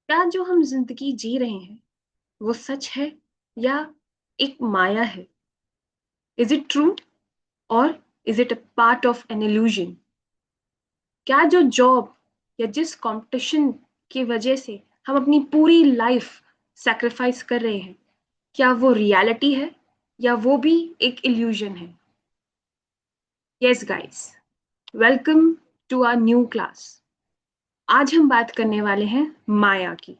क्या जो हम जिंदगी जी रहे हैं वो सच है या एक माया है? इज इट ट्रू और is it a part of an illusion? क्या जो जॉब या जिस कंपटीशन की वजह से हम अपनी पूरी लाइफ सैक्रिफाइस कर रहे हैं, क्या वो रियलिटी है या वो भी एक इल्यूजन है? Yes guys, welcome to our new class. आज हम बात करने वाले हैं माया की।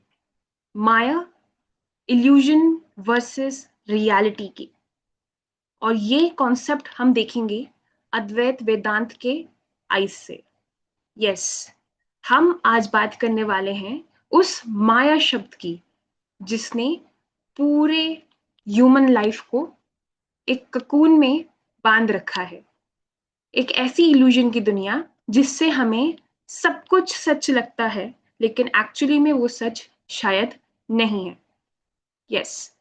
माया, इल्यूजन वर्सेस रियलिटी की। और ये कॉन्सेप्ट हम देखेंगे अद्वैत वेदांत के आइज से। यस, हम आज बात करने वाले हैं उस माया शब्द की जिसने पूरे ह्यूमन लाइफ को एक ककून में बांध रखा है। एक ऐसी इल्यूजन की दुनिया जिससे हमें सब कुछ सच लगता है, लेकिन एक्चुअली में वो सच शायद नहीं है। यस,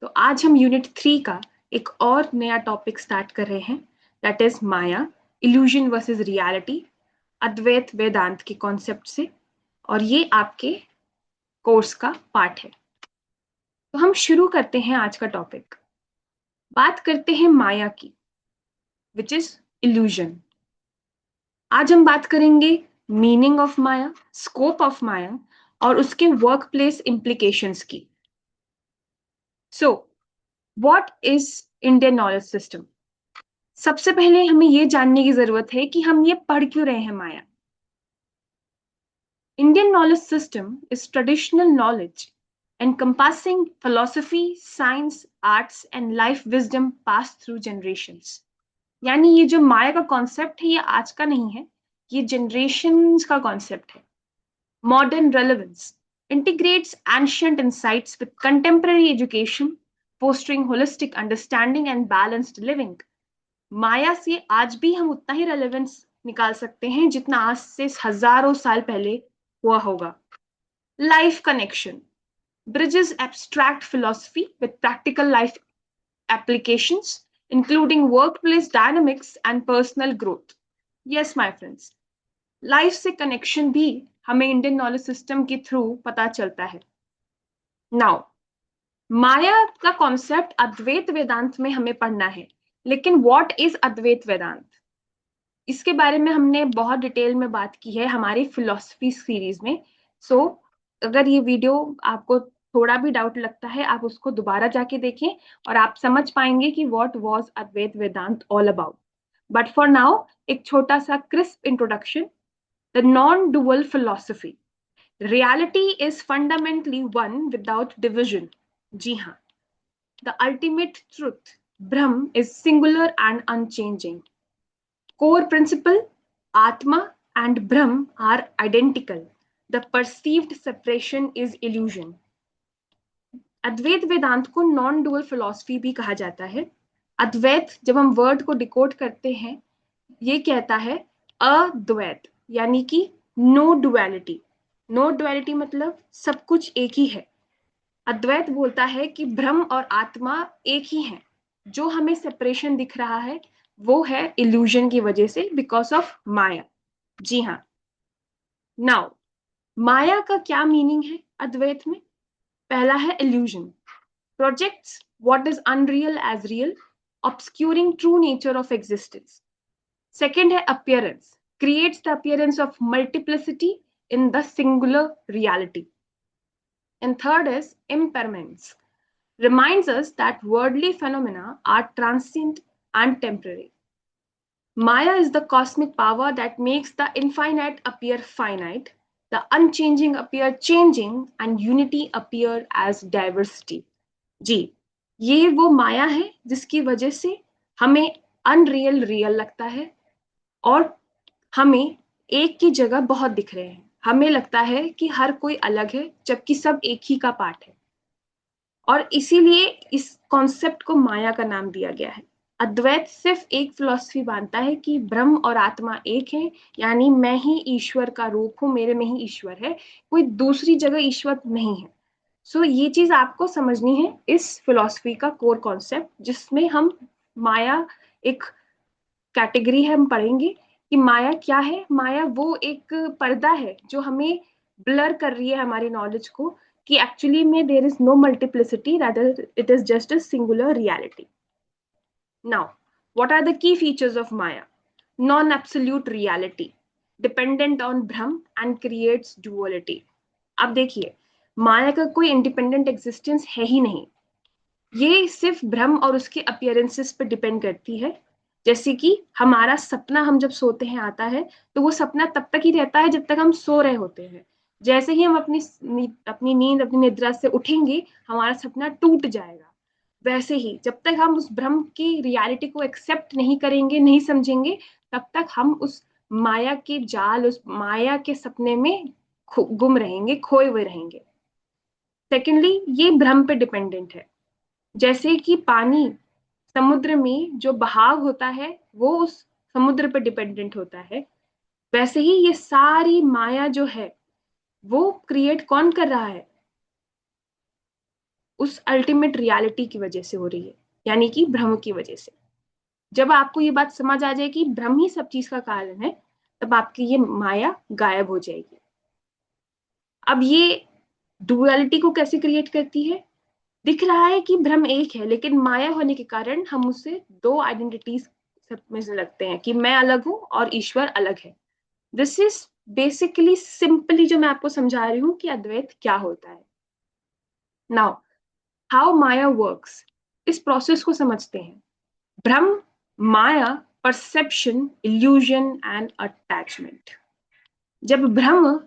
तो आज हम यूनिट 3 का एक और नया टॉपिक स्टार्ट कर रहे हैं, that is maya, illusion versus reality, Advaita Vedanta के कॉन्सेप्ट से। और ये आपके कोर्स का पार्ट है। तो हम शुरू करते हैं आज का टॉपिक। बात करते हैं माया की, विच इज इल्यूजन। आज हम बात करेंगे meaning of maya, scope of maya और उसके वर्क प्लेस इम्प्लीकेशंस की। So what is Indian knowledge system? सबसे पहले हमें यह जानने की जरूरत है कि हम ये पढ़ क्यों रहे हैं माया। Indian knowledge system is traditional knowledge encompassing philosophy, science, arts, and life wisdom passed through generations. यानी ये जो माया का कॉन्सेप्ट है ये आज का नहीं है, ये generations का कॉन्सेप्ट है। Modern relevance integrates ancient insights with contemporary education, fostering holistic understanding and balanced living. माया से आज भी हम उतना ही रेलेवेंस निकाल सकते हैं जितना आज से हजारों साल पहले हुआ होगा। Life connection bridges abstract philosophy with practical life applications, including workplace dynamics and personal growth. Yes, my friends, life से कनेक्शन भी हमें इंडियन नॉलेज सिस्टम के थ्रू पता चलता है। नाउ, माया का कॉन्सेप्ट अद्वैत वेदांत में हमें पढ़ना है, लेकिन व्हाट इज अद्वैत वेदांत? इसके बारे में हमने बहुत डिटेल में बात की है हमारी फिलोसफी सीरीज में। सो अगर ये वीडियो आपको थोड़ा भी डाउट लगता है, आप उसको दोबारा जाके देखें और आप समझ पाएंगे कि what was Advaita Vedanta all about. But for now, एक छोटा सा crisp introduction. The non dual philosophy, reality is fundamentally one without division. जी हाँ, the ultimate truth, Brahman is singular and unchanging. Core principle, Atma and Brahm are identical. The perceived separation is illusion. अद्वैत वेदांत को non dual philosophy भी कहा जाता है। अद्वैत, जब हम word को डिकोड करते हैं, ये कहता है अद्वैत, यानी कि नो डुअलिटी। नो डुअलिटी मतलब सब कुछ एक ही है। अद्वैत बोलता है कि ब्रह्म और आत्मा एक ही हैं। जो हमें सेपरेशन दिख रहा है वो है इल्यूजन की वजह से, बिकॉज ऑफ माया। जी हाँ। नाउ, माया का क्या मीनिंग है अद्वैत में? पहला है illusion, projects what is unreal as real, obscuring true nature of existence. Second है appearance, creates the appearance of multiplicity in the singular reality. And third is impermanence, reminds us that worldly phenomena are transient and temporary. Maya is the cosmic power that makes the infinite appear finite, the unchanging appear changing, and unity appear as diversity. जी, ये वो माया है जिसकी वजह से हमें unreal real लगता है और हमें एक की जगह बहुत दिख रहे हैं। हमें लगता है कि हर कोई अलग है जबकि सब एक ही का पार्ट है, और इसीलिए इस कॉन्सेप्ट को माया का नाम दिया गया है। अद्वैत सिर्फ एक फिलॉसफी मानता है कि ब्रह्म और आत्मा एक है, यानी मैं ही ईश्वर का रूप हूं, मेरे में ही ईश्वर है, कोई दूसरी जगह ईश्वर नहीं है। सो ये चीज आपको समझनी है इस फिलॉसफी का कोर कॉन्सेप्ट, जिसमें हम माया एक कैटेगरी है, हम पढ़ेंगे कि माया क्या है। माया वो एक पर्दा है जो हमें ब्लर कर रही है हमारी नॉलेज को कि एक्चुअली में there is no multiplicity, rather it is just a singular reality. Now, what are the key features of Maya? Non-absolute reality, dependent on Brahm and creates duality. अब देखिए, माया का कोई इंडिपेंडेंट एग्जिस्टेंस है ही नहीं. ये सिर्फ भ्रम और उसके अपियरेंसेस पर डिपेंड करती है. जैसे कि हमारा सपना हम जब सोते हैं आता है, तो वो सपना तब तक ही रहता है जब तक हम सो रहे होते हैं. जैसे ही हम अपनी नींद अपनी निद्रा से उठेंगे, हमारा सपना टूट जाएगा. वैसे ही जब तक हम उस भ्रम की रियलिटी को एक्सेप्ट नहीं करेंगे, नहीं समझेंगे, तब तक हम उस माया के जाल, उस माया के सपने में गुम रहेंगे, खोए हुए रहेंगे. सेकेंडली, ये भ्रम पे डिपेंडेंट है. जैसे कि पानी, समुद्र में जो बहाव होता है वो उस समुद्र पर डिपेंडेंट होता है, वैसे ही ये सारी माया जो है वो क्रिएट कौन कर रहा है? उस अल्टीमेट रियलिटी की वजह से हो रही है, यानी कि भ्रम की वजह से. जब आपको ये बात समझ आ जाए कि भ्रम ही सब चीज का कारण है, तब आपकी ये माया गायब हो जाएगी. अब ये डुअलिटी को कैसे क्रिएट करती है? दिख रहा है कि भ्रम एक है, लेकिन माया होने के कारण हम उससे दो आइडेंटिटीज समझने लगते हैं कि मैं अलग हूं और ईश्वर अलग है. दिस इज बेसिकली सिंपली जो मैं आपको समझा रही हूँ कि अद्वैत क्या होता है. नाउ, हाउ माया वर्क्स, इस प्रोसेस को समझते हैं. भ्रम, माया, परसेप्शन, इल्यूजन एंड अटैचमेंट. जब भ्रम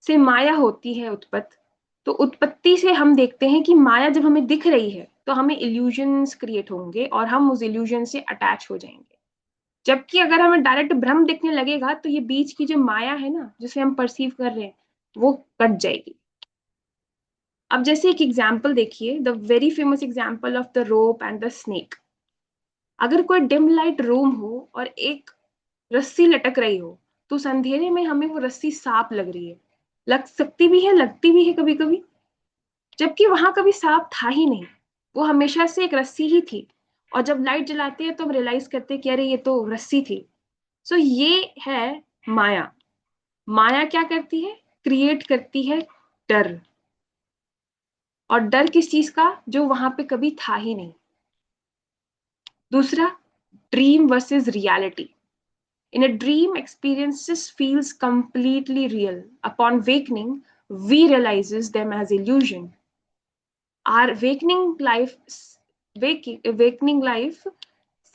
से माया होती है उत्पत्ति, तो उत्पत्ति से हम देखते हैं कि माया जब हमें दिख रही है तो हमें इल्यूजन्स क्रिएट होंगे और हम उस इल्यूजन से अटैच हो जाएंगे. जबकि अगर हमें डायरेक्ट भ्रम दिखने लगेगा तो ये बीच की जो माया है ना, जिसे हम परसीव कर रहे हैं, वो कट जाएगी. अब जैसे एक एग्जाम्पल देखिए, the very famous example of the rope and the snake. अगर कोई डिम लाइट रूम हो और एक रस्सी लटक रही हो, तो उस अंधेरे में हमें वो रस्सी सांप लग रही है. लग सकती भी है, लगती भी है कभी कभी, जबकि वहां कभी सांप था ही नहीं. वो हमेशा से एक रस्सी ही थी. और जब लाइट जलाते हैं तो हम रियलाइज करते हैं कि अरे ये तो रस्सी थी. सो ये है माया. माया क्या करती है? क्रिएट करती है डर. और डर किस चीज का? जो वहां पे कभी था ही नहीं. दूसरा, dream versus reality. In a dream, experiences feels completely real. Upon wakening, we realizes them as illusion. Our awakening life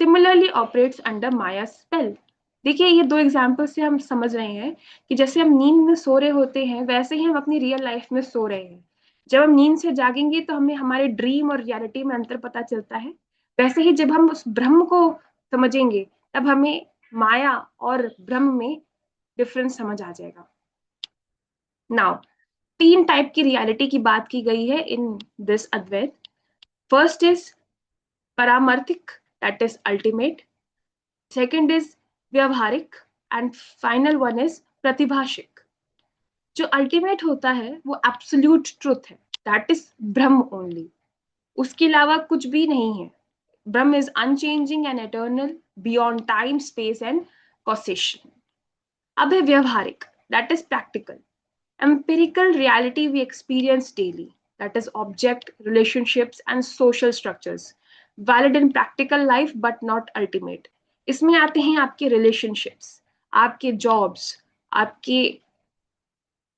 similarly operates under Maya's spell. देखिए, ये दो एग्जाम्पल से हम समझ रहे हैं कि जैसे हम नींद में सो रहे होते हैं, वैसे ही हम अपनी रियल लाइफ में सो रहे हैं. जब हम नींद से जागेंगे तो हमें हमारे ड्रीम और रियलिटी में अंतर पता चलता है. वैसे ही जब हम उस भ्रम को समझेंगे, तब हमें माया और भ्रम में डिफरेंस समझ आ जाएगा. नाउ, तीन टाइप की रियलिटी की बात की गई है in this Advaita. First is paramarthik, that is ultimate. Second is vyavaharik. And final one is pratibhasik. जो अल्टीमेट होता है वो एब्सोल्यूट ट्रुथ है, दैट इज ब्रह्म ओनली. उसके अलावा कुछ भी नहीं है. Brahman is unchanging and eternal, beyond time, space and causation. अब है व्यवहारिक, that is practical. Empirical reality we experience daily, that is object, relationships and social structures, valid in practical life but not ultimate. इसमें आते हैं आपके relationships, आपके jobs, आपके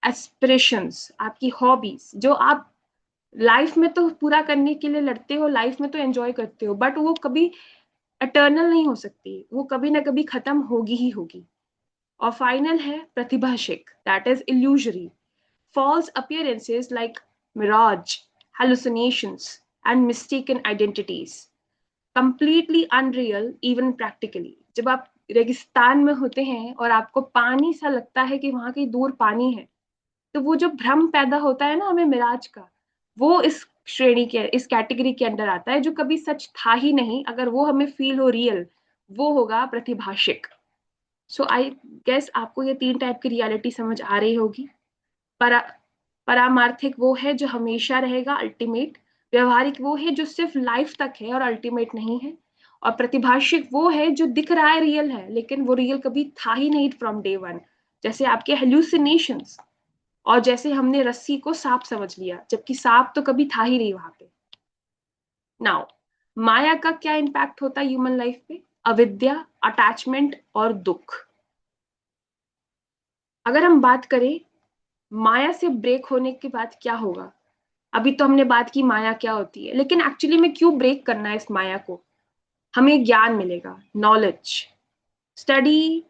aspirations, आपकी hobbies, जो आप लाइफ में तो पूरा करने के लिए लड़ते हो, लाइफ में तो एंजॉय करते हो, बट वो कभी एटर्नल नहीं हो सकती, वो कभी ना कभी खत्म होगी ही होगी. और फाइनल है प्रतिभाषिक, that is illusory. False appearances like mirage, hallucinations, and mistaken identities. Completely unreal, even practically. जब आप रेगिस्तान में होते हैं और आपको पानी सा लगता है कि वहां कहीं दूर पानी है, तो वो जो भ्रम पैदा होता है ना हमें मिराज का, वो इस श्रेणी के, इस कैटेगरी के अंदर आता है, जो कभी सच था ही नहीं. अगर वो हमें फील हो रियल, वो होगा प्रतिभाषिक. सो आई गेस आपको ये तीन टाइप की रियलिटी समझ आ रही होगी. परा परामार्थिक वो है जो हमेशा रहेगा, अल्टीमेट. व्यवहारिक वो है जो सिर्फ लाइफ तक है और अल्टीमेट नहीं है. और प्रतिभाषिक वो है जो दिख रहा है रियल है, लेकिन वो रियल कभी था ही नहीं फ्रॉम डे वन. जैसे आपके हेल्यूसिनेशंस. और जैसे हमने रस्सी को सांप समझ लिया, जबकि सांप तो कभी था ही नहीं वहां पे। नाउ, माया का क्या इम्पैक्ट होता है ह्यूमन लाइफ पे? अविद्या, अटैचमेंट और दुख। अगर हम बात करें माया से ब्रेक होने के बाद क्या होगा, अभी तो हमने बात की माया क्या होती है, लेकिन एक्चुअली में क्यों ब्रेक करना है इस माया को? हमें ज्ञान मिलेगा, knowledge, study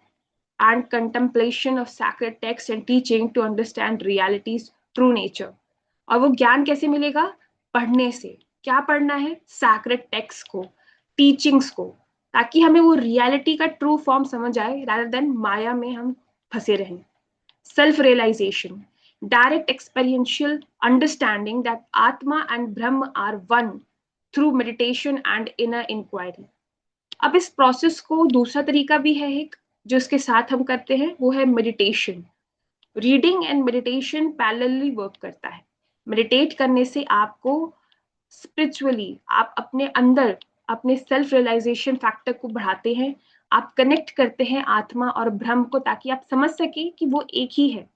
and contemplation of sacred texts and teaching to understand reality's true nature. और वो ज्ञान कैसे मिलेगा? पढ़ने से। क्या पढ़ना है? सैक्रेड टेक्स्ट को, टीचिंग्स को, ताकि हमें वो रियलिटी का ट्रू फॉर्म समझ आए, rather than माया में हम फंसे रहें। Self realization, direct experiential understanding that Atma and Brahma are one through meditation and inner inquiry. अब इस प्रोसेस को दूसरा तरीका भी है एक, जो इसके साथ हम करते हैं, वो है meditation. Reading and meditation parallelly work करता है। मेडिटेट करने से आपको स्पिरिचुअली आप अपने अंदर अपने सेल्फ रियलाइजेशन फैक्टर को बढ़ाते हैं, आप कनेक्ट करते हैं आत्मा और ब्रह्म को, ताकि आप समझ सके कि वो एक ही है।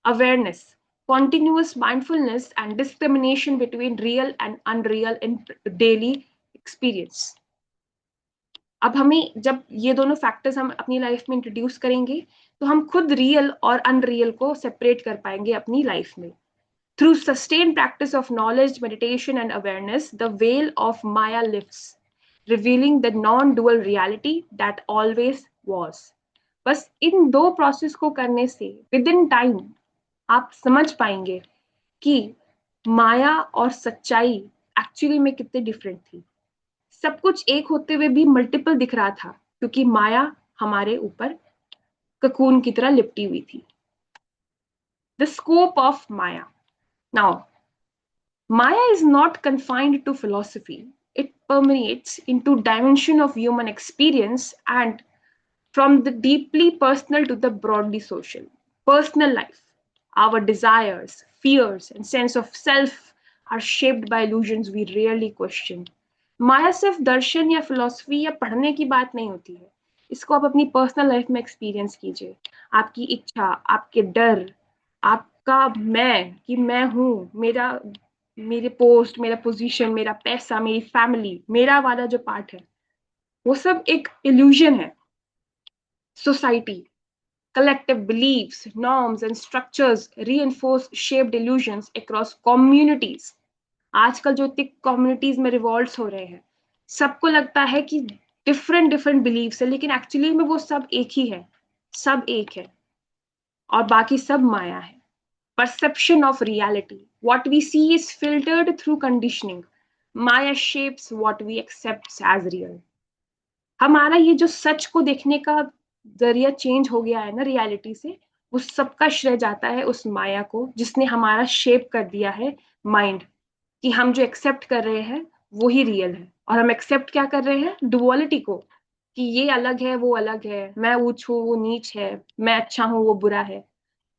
Awareness, continuous mindfulness and discrimination between real and unreal in daily experience. अब हमें जब ये दोनों फैक्टर्स हम अपनी लाइफ में इंट्रोड्यूस करेंगे, तो हम खुद रियल और अनरियल को सेपरेट कर पाएंगे अपनी लाइफ में। Through sustain practice of knowledge, meditation and awareness, the well of Maya lifts, revealing the non dual reality that always was. बस इन दो प्रोसेस को करने से विद इन टाइम आप समझ पाएंगे कि माया और सच्चाई एक्चुअली में कितने डिफरेंट थी। सब कुछ एक होते हुए भी मल्टीपल दिख रहा था, क्योंकि माया हमारे ऊपर ककून की तरह लिपटी हुई थी। The scope of Maya. Now, Maya is not confined to philosophy. It permeates into dimension of human experience, and from the deeply personal to the broadly social. Personal life, our desires, fears, and sense of self are shaped by illusions we rarely question. माया सिर्फ दर्शन या philosophy या पढ़ने की बात नहीं होती है। इसको आप अपनी पर्सनल लाइफ में एक्सपीरियंस कीजिए। आपकी इच्छा, आपके डर, आपका मैं, कि मैं हूँ, मेरा, मेरे पोस्ट, मेरा पोजीशन, मेरा पैसा, मेरी फैमिली, मेरा वाला जो पार्ट है, वो सब एक इल्यूजन है। Society, collective beliefs, norms, and structures reinforce shaped illusions across communities. आजकल जो इतनी कम्युनिटीज में रिवॉल्ट्स हो रहे हैं, सबको लगता है कि डिफरेंट डिफरेंट बिलीव्स है, लेकिन एक्चुअली में वो सब एक ही है। सब एक है और बाकी सब माया है। Perception of reality. What we see is filtered through conditioning. Maya shapes what we accept as real. हमारा ये जो सच को देखने का जरिया चेंज हो गया है ना रियलिटी से, वो सबका श्रेय जाता है उस माया को, जिसने हमारा शेप कर दिया है माइंड, कि हम जो एक्सेप्ट कर रहे हैं वो ही रियल है। और हम एक्सेप्ट क्या कर रहे हैं? डुअलिटी को, कि ये अलग है, वो अलग है, मैं ऊंच हूँ, वो नीच है, मैं अच्छा हूँ, वो बुरा है,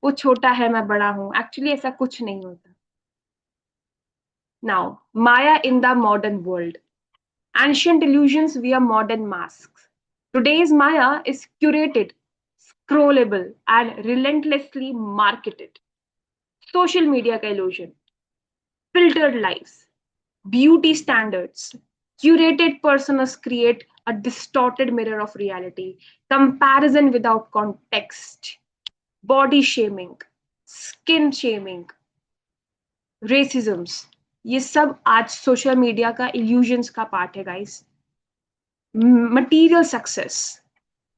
वो छोटा है, मैं बड़ा हूँ। एक्चुअली ऐसा कुछ नहीं होता। Now, maya in the modern world. Ancient illusions via modern masks. Today's Maya is curated, scrollable, and relentlessly marketed. Social media ka illusion, filtered lives, beauty standards, curated personas create a distorted mirror of reality, comparison without context, body shaming, skin shaming, racisms. ये सब आज social media का illusions का part है guys. Material success,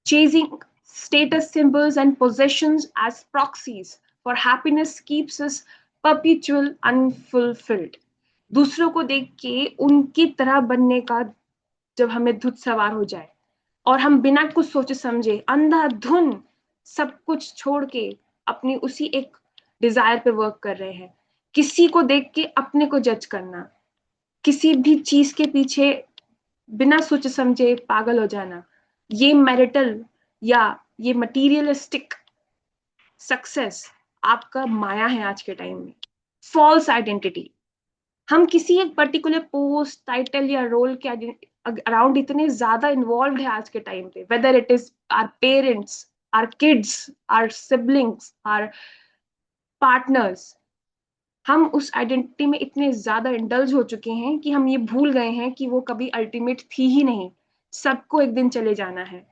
chasing status symbols and possessions as proxies for happiness keeps us perpetual unfulfilled. दूसरों को देख के उनकी तरह बनने का जब हमें धुत सवार हो जाए और हम बिना कुछ सोचे समझे अंधाधुन सब कुछ छोड़ के अपनी उसी एक डिजायर पे वर्क कर रहे हैं, किसी को देख के अपने को जज करना, किसी भी चीज के पीछे बिना सोचे समझे पागल हो जाना, ये मैरिटल या ये मटीरियलिस्टिक सक्सेस आपका माया है आज के टाइम में। फॉल्स आइडेंटिटी, हम किसी एक पर्टिकुलर पोस्ट, टाइटल या रोल के अराउंड इतने ज्यादा इन्वॉल्व है आज के टाइम पे, whether it is our parents, our kids, our siblings, our partners, हम उस आइडेंटिटी में इतने ज्यादा इंडल्ज हो चुके हैं कि हम ये भूल गए हैं कि वो कभी अल्टीमेट थी ही नहीं। सबको एक दिन चले जाना है,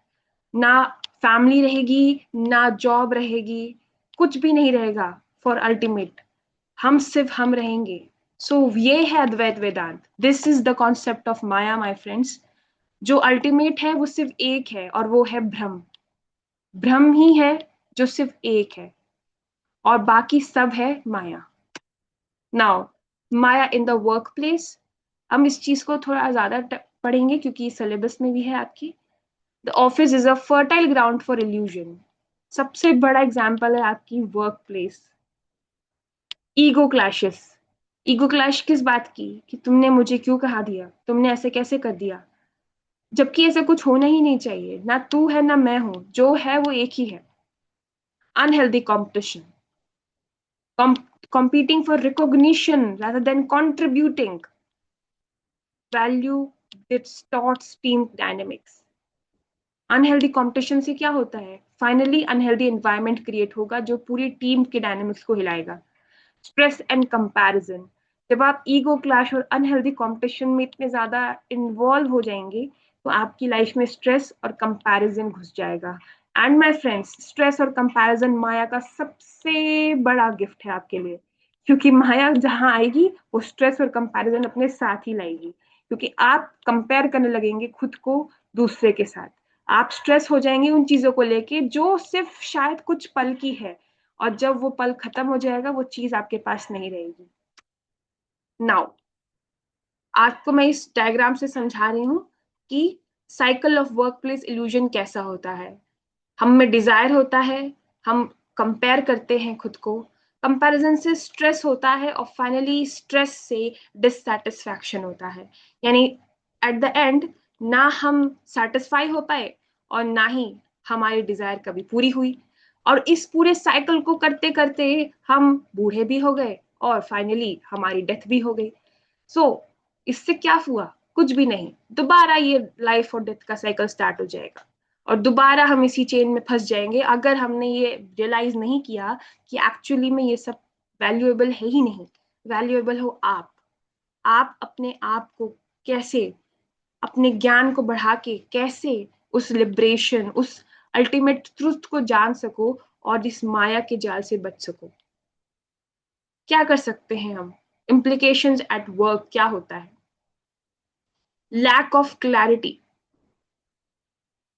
ना फैमिली रहेगी, ना जॉब रहेगी, कुछ भी नहीं रहेगा फॉर अल्टीमेट। हम सिर्फ हम रहेंगे। सो ये है Advaita Vedanta, this is the concept of maya my friends. जो अल्टीमेट है वो सिर्फ एक है, और वो है भ्रम। भ्रम ही है जो सिर्फ एक है, और बाकी सब है माया। Now, maya in the workplace, हम इस चीज को थोड़ा ज्यादा पढ़ेंगे क्योंकि सिलेबस में भी है आपकी। The office is a fertile ground for illusion. सबसे बड़ा एग्जाम्पल है आपकी work place. Ego clashes. Ego clash किस बात की, कि तुमने मुझे क्यों कहा दिया, तुमने ऐसे कैसे कर दिया, जबकि ऐसा कुछ होना ही नहीं चाहिए। ना तू है ना मैं हूं, जो है वो एक ही है। Unhealthy competition, competing for recognition rather than contributing. Value distorts team dynamics. Unhealthy competition से क्या होता है, फाइनली अनहेल्दी एनवायरनमेंट क्रिएट होगा जो पूरी टीम के डायनेमिक्स को हिलाएगा। स्ट्रेस एंड कंपैरिजन, जब आप ईगो क्लैश और अनहेल्दी कंपटीशन में इतने ज्यादा इन्वॉल्व हो जाएंगे तो आपकी लाइफ में स्ट्रेस और कंपैरिजन घुस जाएगा। एंड माय फ्रेंड्स, स्ट्रेस और कंपैरिजन माया का सबसे बड़ा गिफ्ट है आपके लिए, क्योंकि माया जहां आएगी वो स्ट्रेस और कंपैरिजन अपने साथ ही लाएगी, क्योंकि आप कंपेयर करने लगेंगे खुद को दूसरे के साथ। आप स्ट्रेस हो जाएंगे उन चीजों को लेके जो सिर्फ शायद कुछ पल की है, और जब वो पल खत्म हो जाएगा वो चीज आपके पास नहीं रहेगी। नाउ, आपको मैं इस डायग्राम से समझा रही हूँ कि cycle of work place illusion कैसा होता है। हम में डिजायर होता है, हम कंपेयर करते हैं खुद को, कंपैरिजन से स्ट्रेस होता है, और फाइनली स्ट्रेस से डिससैटिस्फैक्शन होता है। यानी एट द एंड ना हम सेटिस्फाई हो पाए और ना ही हमारी डिजायर कभी पूरी हुई, और इस पूरे साइकिल को करते करते हम बूढ़े भी हो गए और फाइनली हमारी डेथ भी हो गई। सो इससे क्या हुआ, कुछ भी नहीं, दोबारा ये लाइफ और डेथ का साइकिल स्टार्ट हो जाएगा, और दोबारा हम इसी चेन में फंस जाएंगे अगर हमने ये रियलाइज नहीं किया कि एक्चुअली में ये सब वैल्यूएबल है ही नहीं। वैल्यूएबल हो आप अपने आप को कैसे, अपने ज्ञान को बढ़ा के कैसे उस लिबरेशन, उस अल्टीमेट ट्रुथ को जान सको और इस माया के जाल से बच सको। क्या कर सकते हैं हम, इम्प्लीकेशंस एट वर्क क्या होता है, लैक ऑफ क्लैरिटी।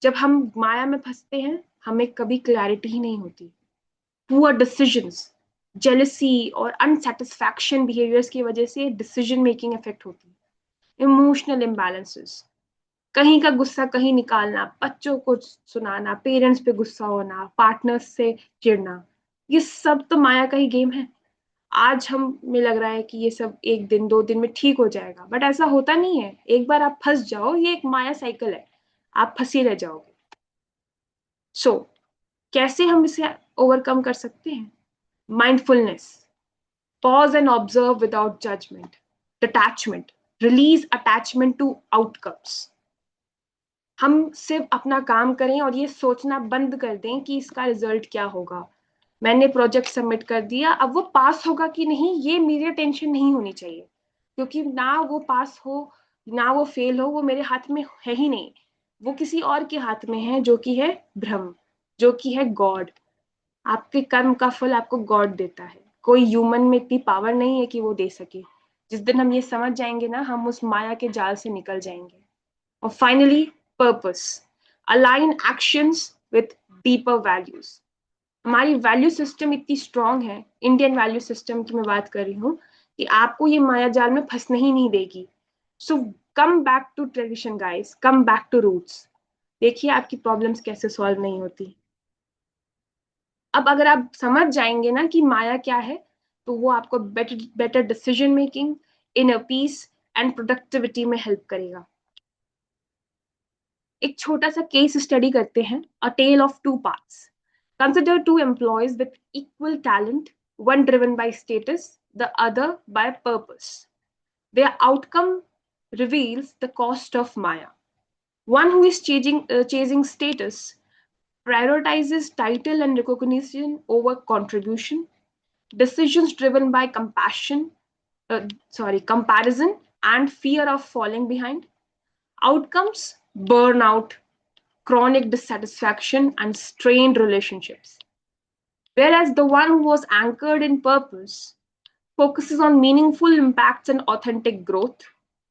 जब हम माया में फंसते हैं हमें कभी क्लैरिटी ही नहीं होती। पुअर डिसीजंस, जेलसी और अनसेटिस्फैक्शन बिहेवियर्स की वजह से डिसीजन मेकिंग इफेक्ट होती है। इमोशनल इम्बैलेंसेस, कहीं का गुस्सा कहीं निकालना, बच्चों को सुनाना, पेरेंट्स पे गुस्सा होना, पार्टनर्स से चिढ़ना, ये सब तो माया का ही गेम है। आज हमें लग रहा है कि ये सब एक दिन दो दिन में ठीक हो जाएगा, बट ऐसा होता नहीं है। एक बार आप फंस जाओ, ये एक माया साइकिल है, आप फंसे रह जाओगे। सो कैसे हम इसे ओवरकम कर सकते हैं, mindfulness, pause and observe without judgment, detachment, release attachment to outcomes। हम सिर्फ अपना काम करें और ये सोचना बंद कर दें कि इसका रिजल्ट क्या होगा। मैंने प्रोजेक्ट सबमिट कर दिया, अब वो पास होगा कि नहीं ये मेरी टेंशन नहीं होनी चाहिए, क्योंकि ना वो पास हो ना वो फेल हो वो मेरे हाथ में है ही नहीं। वो किसी और के हाथ में है, जो कि है ब्रह्म, जो कि है गॉड। आपके कर्म का फल आपको गॉड देता है, कोई ह्यूमन में इतनी पावर नहीं है कि वो दे सके। जिस दिन हम ये समझ जाएंगे ना, हम उस माया के जाल से निकल जाएंगे। और finally, purpose, align actions with deeper values. हमारी वैल्यू सिस्टम इतनी स्ट्रांग है, इंडियन वैल्यू सिस्टम की मैं बात कर रही हूँ, कि आपको ये माया जाल में फंसने ही नहीं देगी। So come back to tradition guys, come back to roots. देखिए आपकी प्रॉब्लम्स कैसे सॉल्व नहीं होती। अब अगर आप समझ जाएंगे ना कि माया क्या है, तो वो आपको better better decision making, inner peace and productivity में हेल्प करेगा। एक छोटा सा केस स्टडी करते हैं, a tale of two parts. Consider two employees with equal talent, one driven by status, the other by purpose. Their outcome reveals the cost of Maya. One who is chasing status prioritizes title and recognition over contribution. decisions driven by comparison and fear of falling behind. Outcomes, burnout, chronic dissatisfaction, and strained relationships. Whereas the one who was anchored in purpose focuses on meaningful impacts and authentic growth,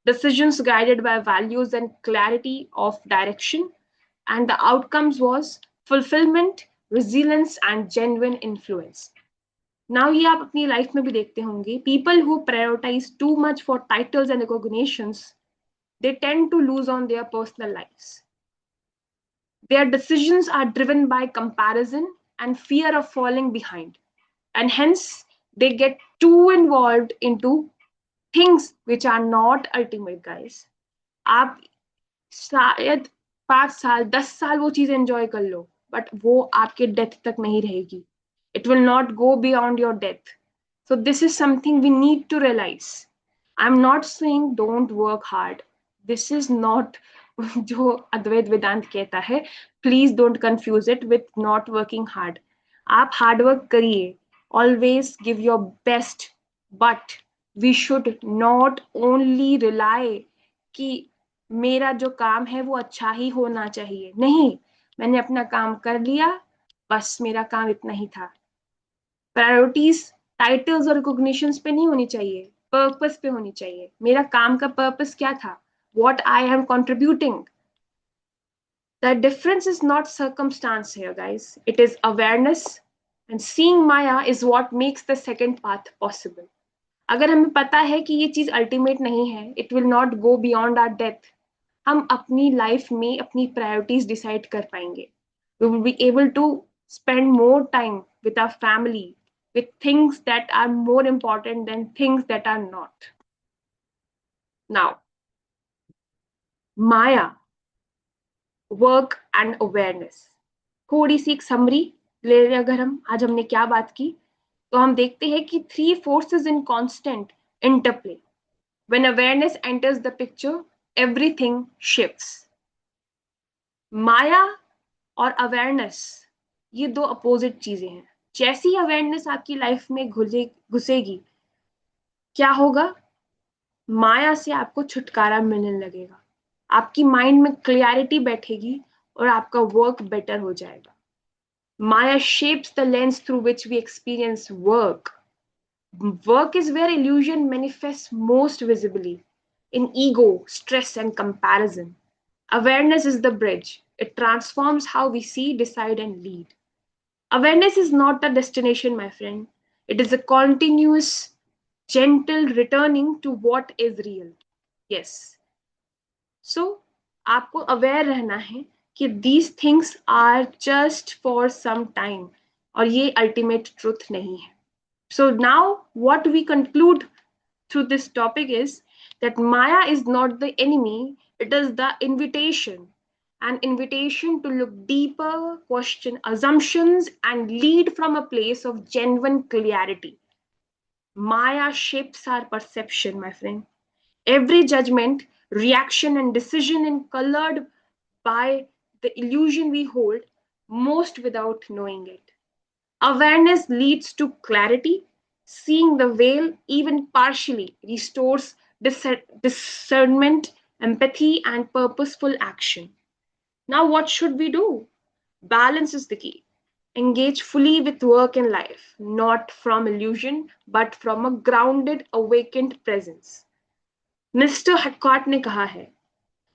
decisions guided by values and clarity of direction, and the outcomes was fulfillment, resilience, and genuine influence. Now ये आप अपनी life में भी देखते होंगे, people who prioritize too much for titles and recognitions, they tend to lose on their personal lives. Their decisions are driven by comparison and fear of falling behind, and hence they get too involved into things which are not ultimate, guys. आप शायद 5 साल 10 साल वो चीज enjoy कर लो, but वो आपके death तक नहीं रहेगी. It will not go beyond your death. So this is something we need to realize. I'm not saying don't work hard. This is not जो अद्वैत वेदांत कहता है. Please don't confuse it with not working hard. आप hard work करिए, always give your best, but we should not only rely कि मेरा जो काम है वो अच्छा ही होना चाहिए. नहीं, मैंने अपना काम कर लिया, बस मेरा काम इतना ही था. प्रायोरिटीज टाइटल्स और रिकॉग्निशंस पे नहीं होनी चाहिए, पर्पस पे होनी चाहिए. मेरा काम का पर्पस क्या था, what I am contributing. The difference is not circumstance here guys, it is awareness, and seeing Maya is what makes the second path possible. अगर हमें पता है कि ये चीज अल्टीमेट नहीं है, it will not go beyond our death, हम अपनी लाइफ में अपनी प्रायोरिटीज डिसाइड कर पाएंगे. We will be able to spend more time with our family, with things that are more important than things that are not. Now, Maya, work and awareness. थोड़ी सी एक summary ले रहे अगर हम आज हमने क्या बात की, तो हम देखते हैं कि 3 forces in constant interplay. When awareness enters the picture, everything shifts. माया और अवेयरनेस, ये दो अपोजिट चीजें हैं. जैसी अवेयरनेस आपकी लाइफ में घुसेगी, क्या होगा, माया से आपको छुटकारा मिलने लगेगा, आपकी माइंड में क्लियरिटी बैठेगी और आपका वर्क बेटर हो जाएगा. माया shapes the lens through which we experience work. Work is where illusion manifests most visibly in ego, stress, and comparison. Awareness is the bridge. It transforms how we see, decide, and lead. Awareness is not a destination, my friend. It is a continuous, gentle returning to what is real. Yes. So, आपको aware रहना है कि these things are just for some time और ये ultimate truth नहीं है. So now what we conclude through this topic is that Maya is not the enemy, it is the invitation. An invitation to look deeper, question assumptions, and lead from a place of genuine clarity. Maya shapes our perception, my friend. Every judgment, reaction, and decision is colored by the illusion we hold, most without knowing it. Awareness leads to clarity. Seeing the veil, even partially, restores discernment, empathy, and purposeful action. Now, what should we do? Balance is the key. Engage fully with work and life, not from illusion, but from a grounded, awakened presence. Mr. Eckhart ने कहा है,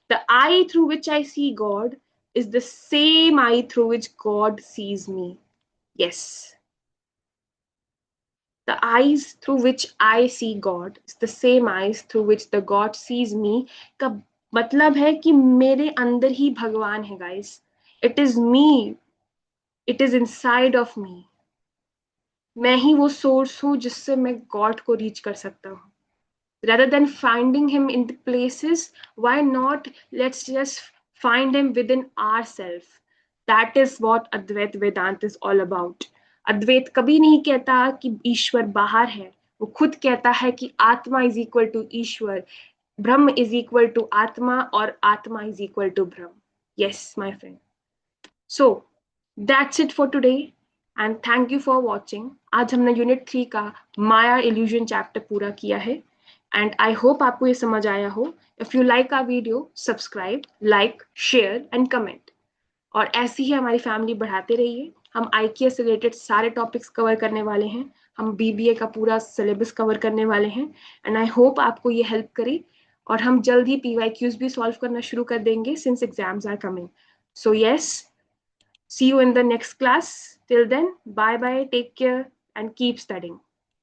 the eye through which I see God is the same eye through which God sees me. Yes. The eyes through which I see God is the same eyes through which the God sees me. का मतलब है कि मेरे अंदर ही भगवान है, guys. It is me. It is inside of me. मैं ही वो सोर्स हूँ जिससे मैं गॉड को रीच कर सकता हूँ. Rather than finding him in the places, why not let's just find him within ourselves. That is what Advait Vedant is all about. अद्वैत कभी नहीं कहता कि ईश्वर बाहर है, वो खुद कहता है कि आत्मा is equal to Ishwar, Brahma is equal to आत्मा और आत्मा is equal to Brahma. Yes, my friend. So that's it for today. And thank you for watching. आज हमने यूनिट 3 का माया इल्यूजन चैप्टर पूरा किया है एंड आई होप आपको ये समझ आया हो। If you like our video, subscribe, like, share and comment. और ऐसी ही हमारी फैमिली बढ़ाते रहिए। हम IKS से रिलेटेड सारे टॉपिक्स कवर करने वाले हैं। हम BBA का पूरा सिलेबस कवर करने वाले हैं एंड आई होप आपको ये हेल्प करे। और हम जल्द ही PYQs भी सॉल्व करना शुरू कर देंगे since exams are coming. So yes, see you in the next class. Till then, bye bye, take care, and keep studying.